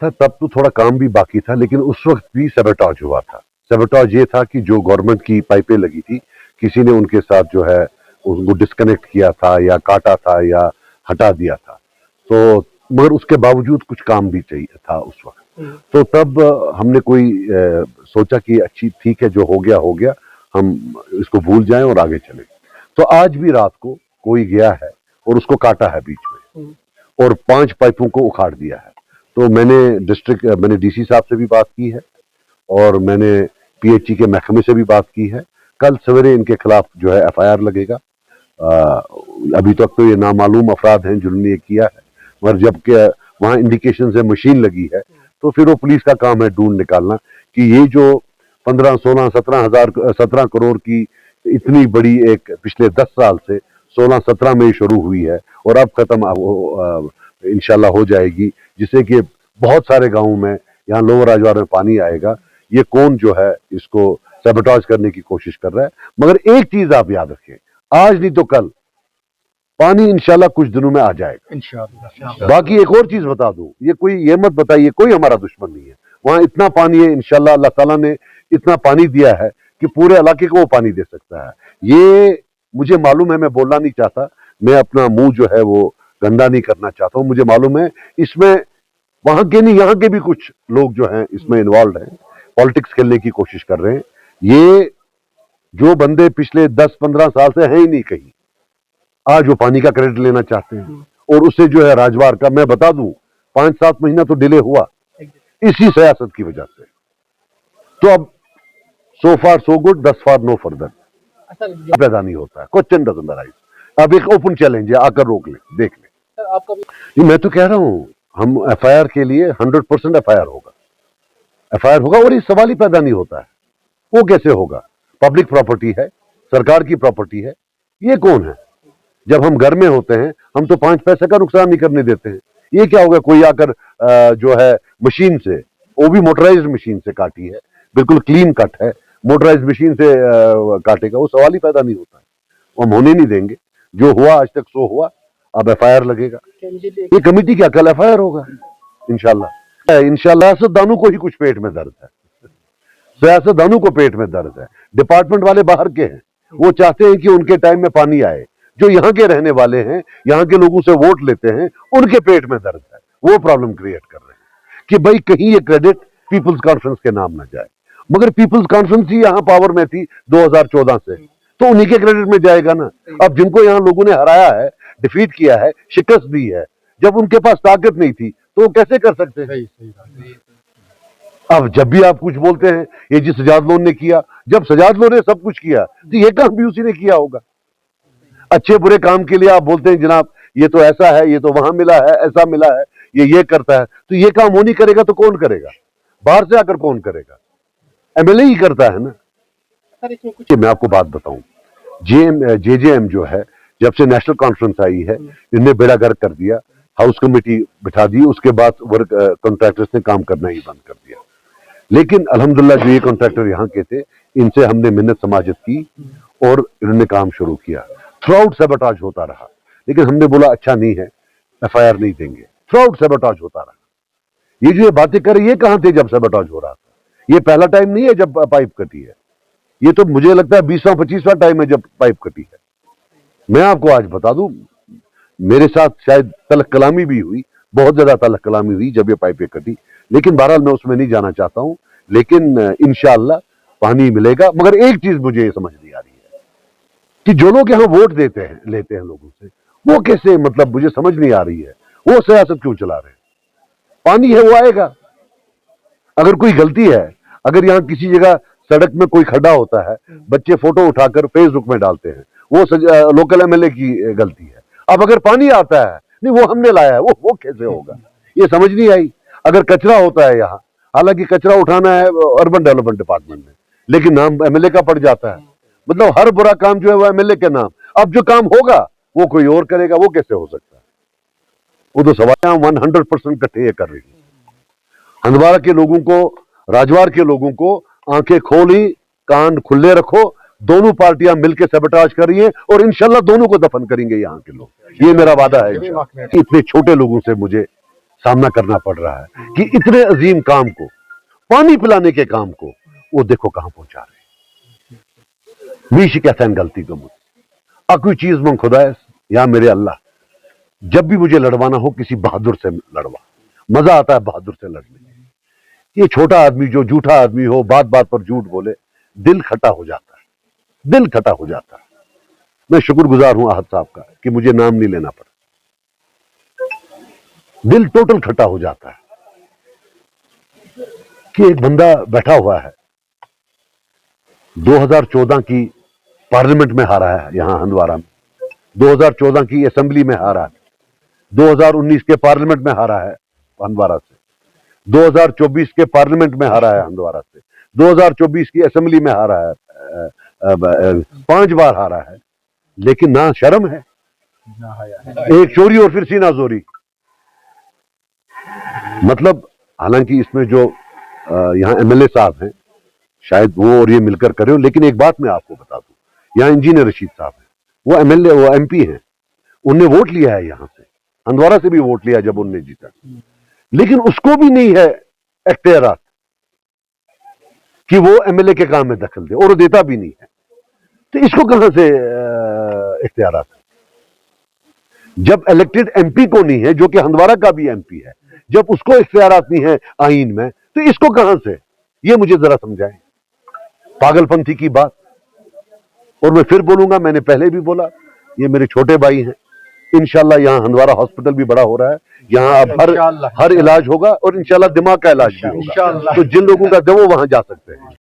था तब तो थोड़ा काम भी बाकी था, लेकिन उस वक्त भी सैबोटाज हुआ था। सैबोटाज ये था कि जो गवर्नमेंट की पाइपें लगी थी, किसी ने उनके साथ जो है उनको डिस्कनेक्ट किया था या काटा था या हटा दिया था। तो मगर उसके बावजूद कुछ काम भी चाहिए था उस वक्त। तो तब हमने कोई सोचा कि अच्छी ठीक है, जो हो गया, हम इसको भूल जाएं और आगे चलें। तो आज भी रात को कोई गया है और उसको काटा है बीच में और 5 पाइपों को उखाड़ दिया है। तो मैंने डीसी साहब से भी बात की है और मैंने पीएचई के महकमे से भी बात की है। कल सवेरे इनके खिलाफ जो है एफआईआर लगेगा। अभी तक तो ये नामालूम अफराद हैं जिन्होंने ये किया है, मगर जबकि वहाँ इंडिकेशन से मशीन लगी है तो फिर वो पुलिस का काम है ढूंढ निकालना कि ये जो 15, 16, 17 करोड़ की इतनी बड़ी एक पिछले 10 साल से 16, 17 में शुरू हुई है और अब खत्म इंशाल्लाह हो जाएगी, जिससे कि बहुत सारे गांवों में यहाँ लोअर राजवार में पानी आएगा। ये कौन जो है इसको सैबोटाज करने की कोशिश कर रहा है। मगर एक चीज आप याद रखें, आज नहीं तो कल पानी इंशाल्लाह कुछ दिनों में आ जाएगा इंशाल्लाह। बाकी एक और चीज बता दूं, ये मत बताइए कोई हमारा दुश्मन नहीं है। वहां इतना पानी है इंशाल्लाह, अल्लाह ताला ने इतना पानी दिया है कि पूरे इलाके को वो पानी दे सकता है। ये मुझे मालूम है, मैं बोलना नहीं चाहता, मैं अपना मुंह जो है वो गंदा नहीं करना चाहता हूं। मुझे मालूम है इसमें वहां के नहीं यहाँ के भी कुछ लोग जो हैं इसमें इन्वॉल्व हैं, पॉलिटिक्स खेलने की कोशिश कर रहे हैं। ये जो बंदे पिछले 10-15 साल से हैं ही नहीं कहीं, आज वो पानी का क्रेडिट लेना चाहते हैं। और उससे जो है राजवार का मैं बता दूं 5-7 महीना तो डिले हुआ इसी सियासत की वजह से। तो अब सो फार सो गुड, दस फार नो फर्दर पैदा नहीं होता है। Question doesn't arise. अब एक ओपन चैलेंज है, आकर रोक ले, देख ले। मैं तो कह रहा हूं हम एफआईआर के लिए 100% एफआईआर होगा और ये सवाल ही पैदा नहीं होता है। वो कैसे होगा? पब्लिक प्रॉपर्टी है, सरकार की प्रॉपर्टी है। ये कौन है? जब हम घर में होते हैं हम तो 5 पैसे का नुकसान नहीं करने देते हैं। ये क्या होगा कोई आकर जो है मशीन से, वो भी मोटराइज्ड मशीन से काटी है, बिल्कुल क्लीन कट है, मोटराइज्ड मशीन से काटेगा, वो सवाल ही पैदा नहीं होता है। वो हम होने नहीं देंगे। जो हुआ आज तक सो हुआ, अब एफआईआर लगेगा। ये कमेटी क्या, कल एफआईआर होगा इंशाल्लाह। सियासतदानों को ही कुछ पेट में दर्द है, सियासतदानों को पेट में दर्द है। डिपार्टमेंट वाले बाहर के हैं, वो चाहते हैं कि उनके टाइम में पानी आए। जो यहाँ के रहने वाले हैं, यहाँ के लोगों से वोट लेते हैं, उनके पेट में दर्द है। वो प्रॉब्लम क्रिएट कर रहे हैं कि भाई कहीं ये क्रेडिट पीपल्स कॉन्फ्रेंस के नाम ना जाए। मगर पीपल्स कॉन्फ्रेंस ही यहाँ पावर में थी 2014 से, तो उन्हीं के क्रेडिट में जाएगा ना। अब जिनको यहाँ लोगों ने हराया है, डिफीट किया है, शिकस्त दी है, जब उनके पास ताकत नहीं थी तो वो कैसे कर सकते हैं? अब जब भी आप कुछ बोलते हैं ये जी सजाद लोन ने किया, जब सजाद लोन ने सब कुछ किया तो ये काम भी उसी ने किया होगा। अच्छे बुरे काम के लिए आप बोलते हैं जनाब ये तो ऐसा है, ये तो वहां मिला है, ऐसा मिला है, ये करता है, तो ये काम वो नहीं करेगा तो कौन करेगा? बाहर से आकर कौन करेगा? एमएलए ही करता है ना। मैं आपको बात बताऊं, जेजेएम जो है, जब से नेशनल कॉन्फ्रेंस आई है, इनने बेड़ा गर्क कर दिया। हाउस कमेटी बिठा दी, उसके बाद वर्क कॉन्ट्रैक्टर्स ने काम करना ही बंद कर दिया। लेकिन अल्हम्दुलिल्लाह जो ये कॉन्ट्रैक्टर यहाँ के थे, इनसे हमने मिन्नत समाजत की और इन्होंने काम शुरू किया। थ्रूआउट सैबोटाज होता रहा, लेकिन हमने बोला अच्छा नहीं है, एफआईआर नहीं देंगे। थ्रूआउट सैबोटाज होता रहा। ये जो ये बातें कर, ये कहां थे जब सैबोटाज हो रहा था? ये पहला टाइम नहीं है जब पाइप कटी है, ये तो मुझे लगता है 20वां 25वां टाइम है जब पाइप कटी है। मैं आपको आज बता दूं, मेरे साथ शायद तलख कलामी भी हुई, बहुत ज्यादा तलख कलामी हुई जब ये पाइपें कटी, लेकिन बहरहाल मैं उसमें नहीं जाना चाहता हूं। लेकिन इंशाअल्लाह पानी मिलेगा। मगर एक चीज मुझे ये समझ नहीं आ रही है कि जो लोग यहाँ वोट लेते हैं लोगों से, वो कैसे, मतलब मुझे समझ नहीं आ रही है, वो सियासत क्यों चला रहे हैं? पानी है वो आएगा। अगर कोई गलती है, अगर यहाँ किसी जगह सड़क में कोई खड्डा होता है, बच्चे फोटो उठाकर फेसबुक में डालते हैं, वो लोकल एमएलए की गलती है। अब अगर पानी आता है, नहीं वो हमने लाया है, वो कैसे होगा? ये समझ नहीं आई। अगर कचरा होता है यहाँ, हालांकि कचरा उठाना है अर्बन डेवलपमेंट डिपार्टमेंट में, लेकिन नाम एमएलए का पड़ जाता है। मतलब हर बुरा काम जो है वो एमएलए के नाम। अब जो काम होगा वो कोई और करेगा, वो कैसे हो सकता है? वो तो सवाल 100% इकट्ठे कर रही है। हंदवाड़ा के लोगों को, राजवार के लोगों को आंखें खोली, कान खुले रखो। दोनों पार्टियां मिलकर सैबोटाज कर रही हैं और इंशाल्लाह दोनों को दफन करेंगे यहाँ के लोग। ये मेरा वादा है। इतने छोटे लोगों से मुझे सामना करना पड़ रहा है कि इतने अजीम काम को, पानी पिलाने के काम को, वो देखो कहां पहुंचा रहे। मीशी कहता है गलती को मुझ अकोई चीज में खुदा है, या मेरे अल्लाह, जब भी मुझे लड़वाना हो किसी बहादुर से लड़वा, मजा आता है बहादुर से लड़ने में। ये छोटा आदमी जो झूठा आदमी हो, बात बात पर झूठ बोले, दिल खटा हो जाता है, दिल खटा हो जाता है। मैं शुक्रगुजार हूं आहत साहब का कि मुझे नाम नहीं लेना पड़ा, दिल टोटल खटा हो जाता है कि एक बंदा बैठा हुआ है 2014 की पार्लियामेंट में हारा है, यहां हंदवारा में 2014 की असेंबली में हारा है, 2019 के पार्लियामेंट में हारा है हंदवारा से, 2024 के पार्लियामेंट में हारा है हंदवारा से, 2024 की असेंबली में हारा है, 5 बार हारा है, लेकिन ना शर्म है, एक चोरी और फिर सीना जोरी। मतलब हालांकि इसमें जो यहाँ एमएलए साहब हैं, शायद वो और ये मिलकर करे, लेकिन एक बात मैं आपको बता दूं, यहाँ इंजीनियर रशीद साहब हैं, वो एमएलए, वो एमपी हैं, उनने वोट लिया है, यहां से हंदवारा से भी वोट लिया जब उनने जीता, लेकिन उसको भी नहीं है इख्तियारात कि वो एमएलए के काम में दखल दे, और वो देता भी नहीं है। तो इसको कहां से इख्तियारात है? जब इलेक्टेड एमपी को नहीं है, जो कि हंदवारा का भी एमपी है, जब उसको इख्तियारात नहीं है आईन में, तो इसको कहां से? ये मुझे जरा समझाएं। पागलपंथी की बात। और मैं फिर बोलूंगा, मैंने पहले भी बोला, ये मेरे छोटे भाई हैं, इंशाल्लाह यहाँ हंदवारा हॉस्पिटल भी बड़ा हो रहा है, यहाँ अब हर इलाज होगा, और इंशाल्लाह दिमाग का इलाज भी होगा। तो जिन लोगों का दवा वहां जा सकते हैं।